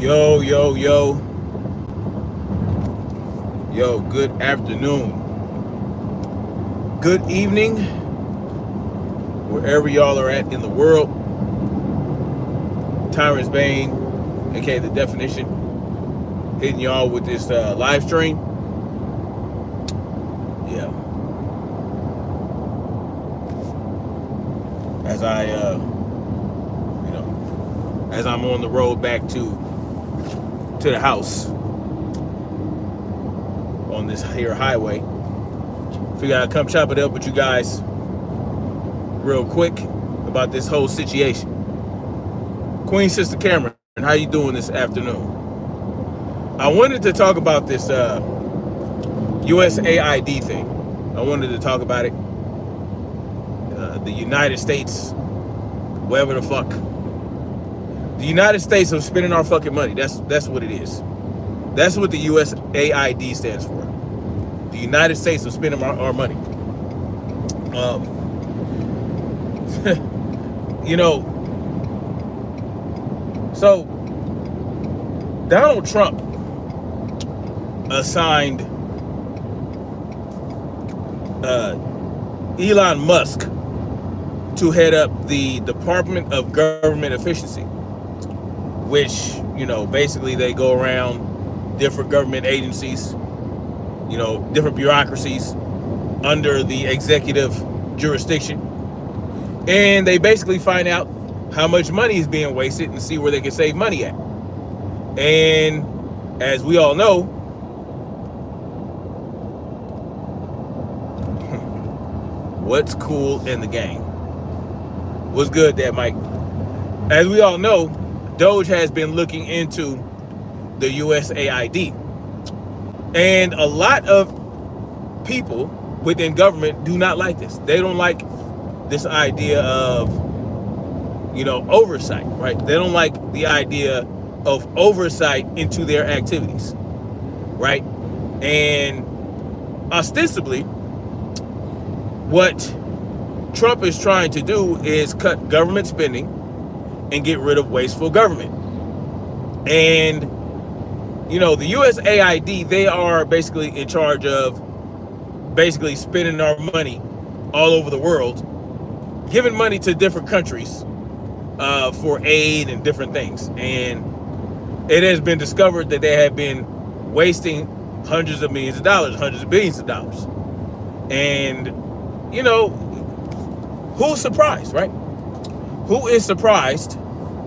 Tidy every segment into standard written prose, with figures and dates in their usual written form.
Yo, yo, yo, yo, good afternoon, good evening, wherever y'all are at in the world. Tyrants Bane, aka The Definition, hitting y'all with this live stream. Yeah. As as I'm on the road back to the house on this here highway. Figure I'd come chop it up with you guys real quick about this whole situation. Queen Sister Cameron, how you doing this afternoon? I wanted to talk about this USAID thing. I wanted to talk about it. The United States, whatever the fuck. The United States of spending our fucking money. That's what it is. That's what the USAID stands for. The United States of spending our money. So Donald Trump assigned Elon Musk to head up the Department of Government Efficiency, which, basically they go around different government agencies, different bureaucracies under the executive jurisdiction. And they basically find out how much money is being wasted and see where they can save money at. And as we all know, what's cool in the game? What's good there, Mike? As we all know, Doge has been looking into the USAID. And a lot of people within government do not like this. They don't like this idea of, oversight, right? They don't like the idea of oversight into their activities, right? And ostensibly, what Trump is trying to do is cut government spending and get rid of wasteful government. And, the USAID, they are basically in charge of basically spending our money all over the world, giving money to different countries for aid and different things. And it has been discovered that they have been wasting hundreds of millions of dollars, hundreds of billions of dollars. And, who's surprised, right? Who is surprised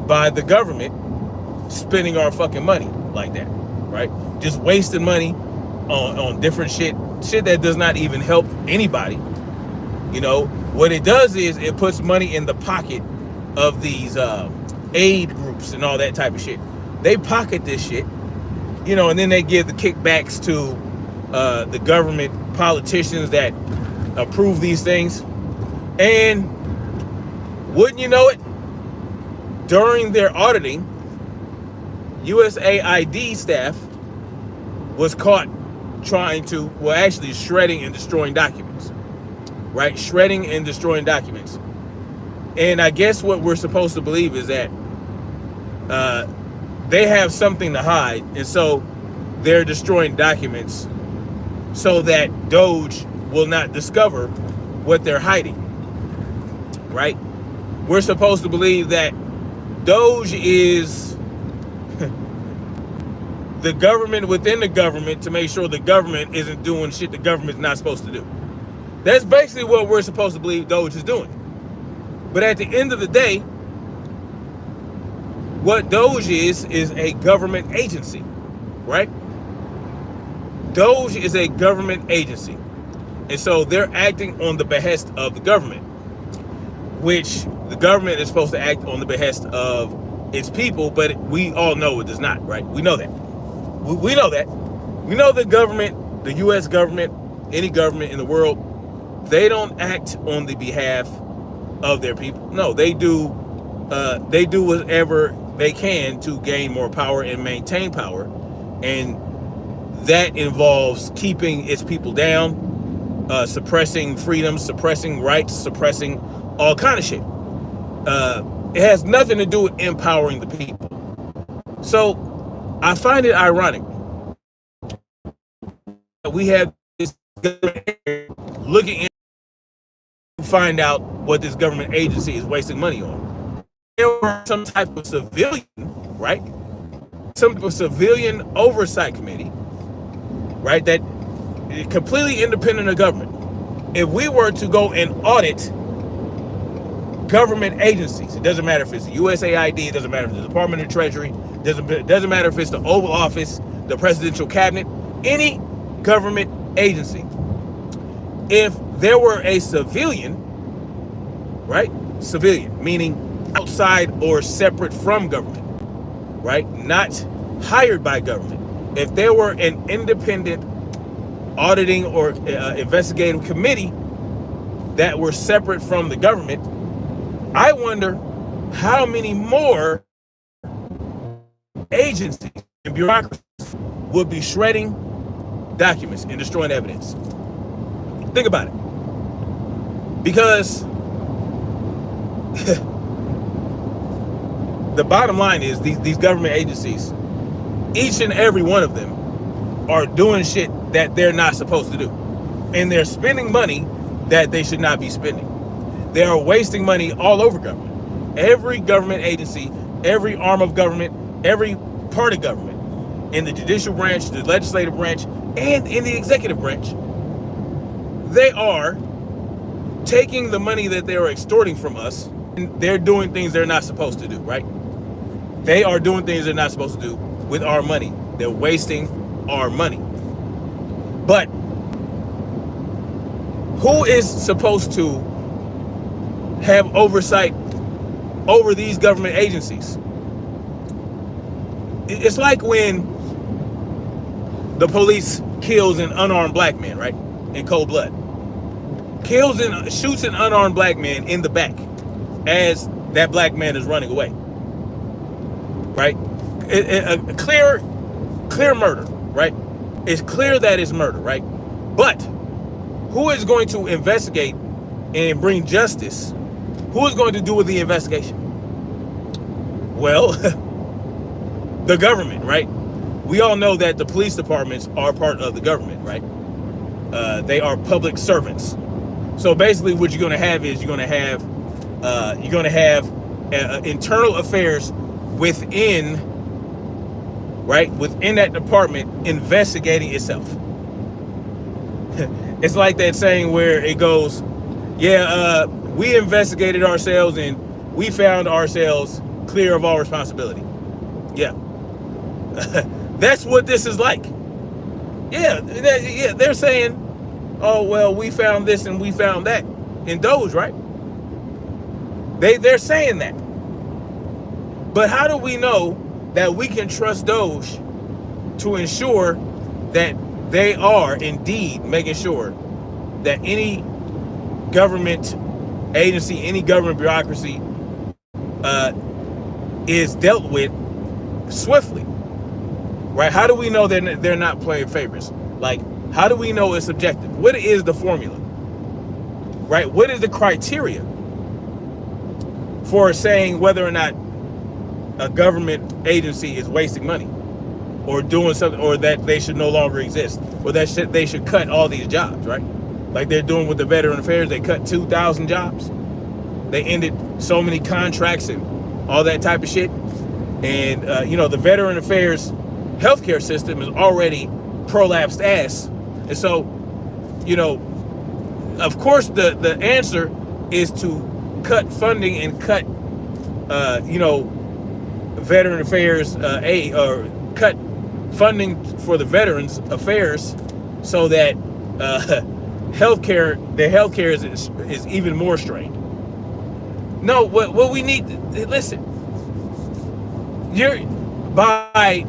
by the government spending our fucking money like that, right? Just wasting money on different shit that does not even help anybody. What it does is it puts money in the pocket of these aid groups and all that type of shit. They pocket this shit, and then they give the kickbacks to the government politicians that approve these things. And wouldn't you know it, during their auditing, USAID staff was caught actually shredding and destroying documents, right? Shredding and destroying documents. And I guess what we're supposed to believe is that they have something to hide, and so they're destroying documents so that Doge will not discover what they're hiding, right? We're supposed to believe that Doge is the government within the government to make sure the government isn't doing shit the government's not supposed to do. That's basically what we're supposed to believe Doge is doing. But at the end of the day, what Doge is a government agency, right? Doge is a government agency. And so they're acting on the behest of the government, which the government is supposed to act on the behest of its people, but we all know it does not, right? We know that. We know that. We know the government, the U.S. government, any government in the world, they don't act on the behalf of their people. No, they do whatever they can to gain more power and maintain power. And that involves keeping its people down, suppressing freedom, suppressing rights, suppressing all kind of shit. It has nothing to do with empowering the people. So I find it ironic that we have this government looking in to find out what this government agency is wasting money on. There were some type of civilian, right? Some civilian oversight committee, right? That is completely independent of government. If we were to go and audit government agencies, it doesn't matter if it's the USAID, it doesn't matter if it's the Department of Treasury, it doesn't matter if it's the Oval Office, the Presidential Cabinet, any government agency. If there were a civilian, right? Civilian, meaning outside or separate from government, right? Not hired by government. If there were an independent auditing or investigative committee that were separate from the government, I wonder how many more agencies and bureaucracies would be shredding documents and destroying evidence. Think about it. Because the bottom line is these government agencies, each and every one of them are doing shit that they're not supposed to do. And they're spending money that they should not be spending. They are wasting money all over government. Every government agency, every arm of government, every part of government, in the judicial branch, the legislative branch, and in the executive branch, they are taking the money that they are extorting from us, and they're doing things they're not supposed to do, right? They are doing things they're not supposed to do with our money. They're wasting our money. But who is supposed to have oversight over these government agencies? It's like when the police kills an unarmed black man, right? In cold blood. Shoots an unarmed black man in the back as that black man is running away. Right? A clear murder, right? It's clear that it's murder, right? But who is going to investigate and bring justice? Who is going to do with the investigation? Well, the government, right? We all know that the police departments are part of the government, right? They are public servants. So basically what you're going to have is you're going to have internal affairs within, right? Within that department investigating itself. It's like that saying where it goes, yeah, we investigated ourselves and we found ourselves clear of all responsibility. Yeah. That's what this is like. Yeah, they're saying, oh, well, we found this and we found that in Doge, right? They're saying that. But how do we know that we can trust Doge to ensure that they are indeed making sure that any government agency, any government bureaucracy is dealt with swiftly, right? How do we know that they're not playing favorites? Like, how do we know it's objective? What is the formula, right? What is the criteria for saying whether or not a government agency is wasting money or doing something, or that they should no longer exist, or that they should cut all these jobs, right? Like they're doing with the Veteran Affairs. They cut 2,000 jobs. They ended so many contracts and all that type of shit. And, the Veteran Affairs healthcare system is already prolapsed ass. And so, of course, the answer is to cut funding and cut, Veteran Affairs aid, or cut funding for the Veterans Affairs, so that the healthcare is even more strained. No, what we need, listen, by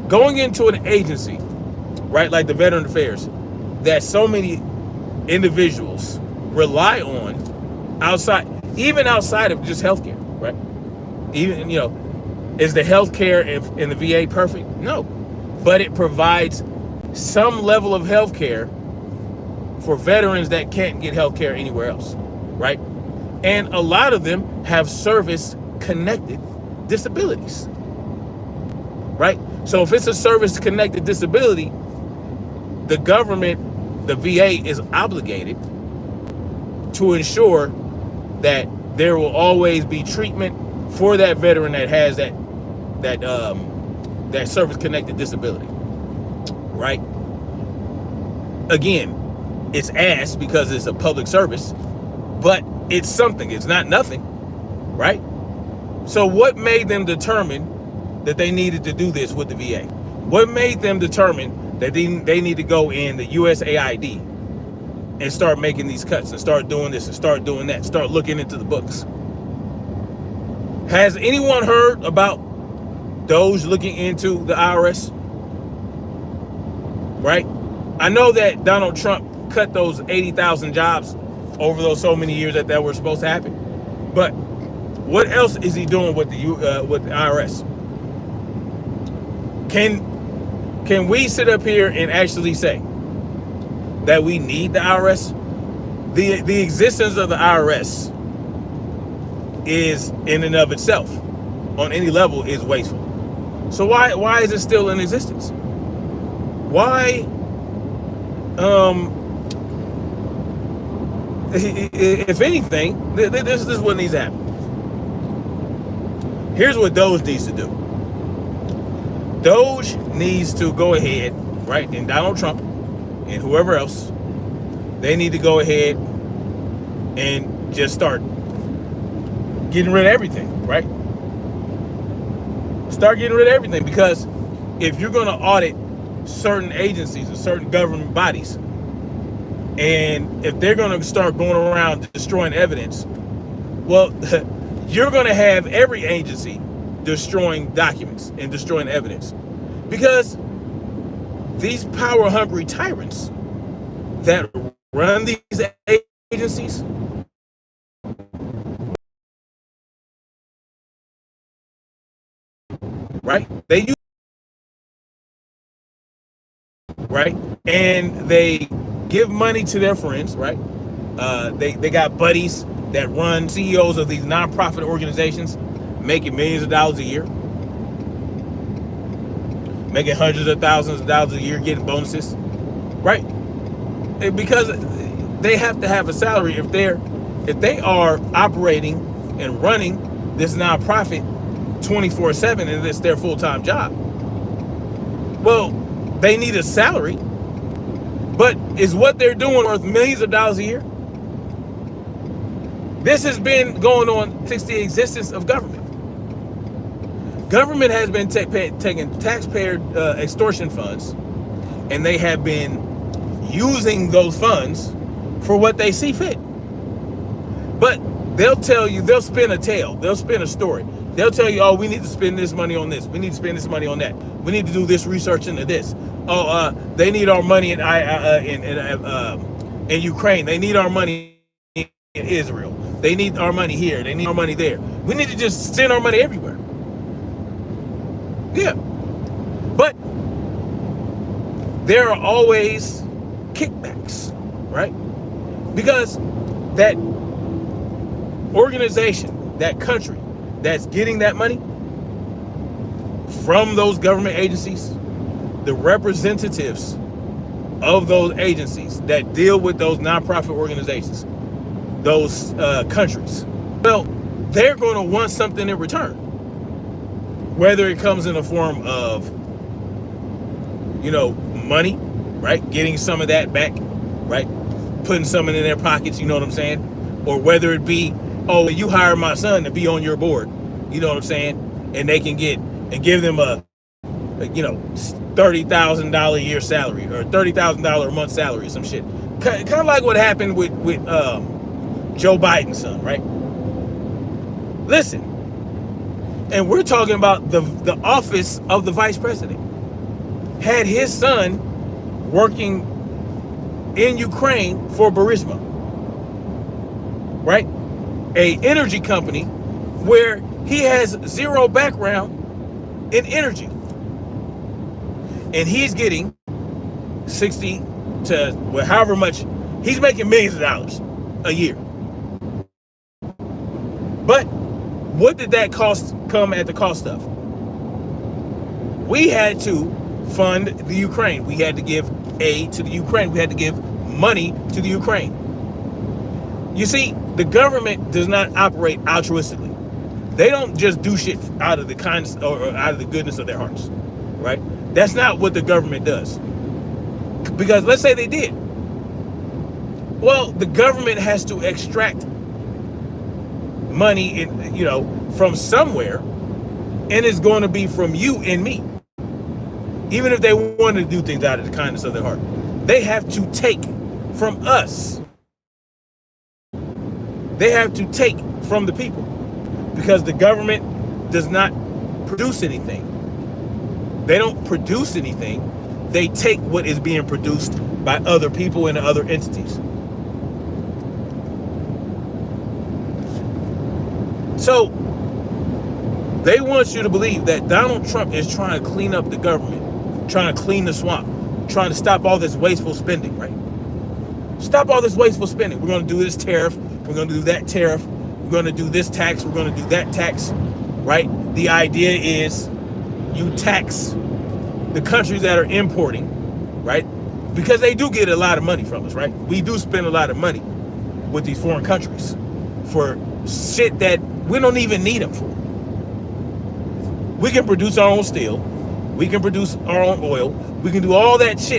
going into an agency, right, like the Veteran Affairs, that so many individuals rely on even outside of just healthcare, right? Even, is the healthcare in the VA perfect? No, but it provides some level of healthcare for veterans that can't get healthcare anywhere else, right? And a lot of them have service-connected disabilities. right? So if it's a service-connected disability, the government, the VA, is obligated to ensure that there will always be treatment for that veteran that has that service-connected disability, right? Again, it's ass because it's a public service, but it's something. It's not nothing, right? So what made them determine that they needed to do this with the VA? What made them determine that they need to go in the USAID and start making these cuts and start doing this and start doing that, start looking into the books? Has anyone heard about Doge looking into the IRS? Right? I know that Donald Trump cut those 80,000 jobs over those so many years that were supposed to happen. But what else is he doing with the IRS? Can we sit up here and actually say that we need the IRS? The existence of the IRS is in and of itself, on any level, is wasteful. So why is it still in existence? Why? If anything, this is what needs to happen. Here's what Doge needs to do. Doge needs to go ahead, right, and Donald Trump and whoever else, they need to go ahead and just start getting rid of everything, right? Start getting rid of everything, because if you're going to audit certain agencies and certain government bodies, and if they're going to start going around destroying evidence, well, you're going to have every agency destroying documents and destroying evidence, because these power-hungry tyrants that run these agencies, right? They use, right, and they give money to their friends, right? They got buddies that run, CEOs of these nonprofit organizations, making millions of dollars a year, making hundreds of thousands of dollars a year, getting bonuses, right? Because they have to have a salary if they are operating and running this nonprofit 24/7 and it's their full-time job. Well, they need a salary, but is what they're doing worth millions of dollars a year? This has been going on since the existence of government. Government has been taking taxpayer extortion funds, and they have been using those funds for what they see fit. But they'll tell you, they'll spin a tale, they'll spin a story. They'll tell you, oh, we need to spend this money on this. We need to spend this money on that. We need to do this research into this. Oh, they need our money in Ukraine. They need our money in Israel. They need our money here. They need our money there. We need to just send our money everywhere. Yeah. But there are always kickbacks, right? Because that organization, that country that's getting that money from those government agencies, the representatives of those agencies that deal with those nonprofit organizations, those countries, well, they're going to want something in return. Whether it comes in the form of, money, right? Getting some of that back, right? Putting some in their pockets, you know what I'm saying? Or whether it be, oh, you hire my son to be on your board, you know what I'm saying? And they can give them a $30,000 a year salary or $30,000 a month salary or some shit. Kind of like what happened with Joe Biden's son, right? Listen, and we're talking about the office of the vice president. Had his son working in Ukraine for Burisma, right? A energy company where he has zero background in energy. And he's getting 60 to however much, he's making millions of dollars a year. But what did that come at the cost of? We had to fund the Ukraine. We had to give aid to the Ukraine. We had to give money to the Ukraine. You see, the government does not operate altruistically. They don't just do shit out of the kindness or out of the goodness of their hearts, right? That's not what the government does. Because let's say they did. Well, the government has to extract money, from somewhere, and it's going to be from you and me. Even if they want to do things out of the kindness of their heart, they have to take from us. They have to take from the people, because the government does not produce anything. They don't produce anything. They take what is being produced by other people and other entities. So they want you to believe that Donald Trump is trying to clean up the government, trying to clean the swamp, trying to stop all this wasteful spending, right? Stop all this wasteful spending. We're going to do this tariff. We're going to do that tariff. We're going to do this tax. We're going to do that tax, right? The idea is you tax the countries that are importing, right? Because they do get a lot of money from us, right? We do spend a lot of money with these foreign countries for shit that we don't even need them for. We can produce our own steel. We can produce our own oil. We can do all that shit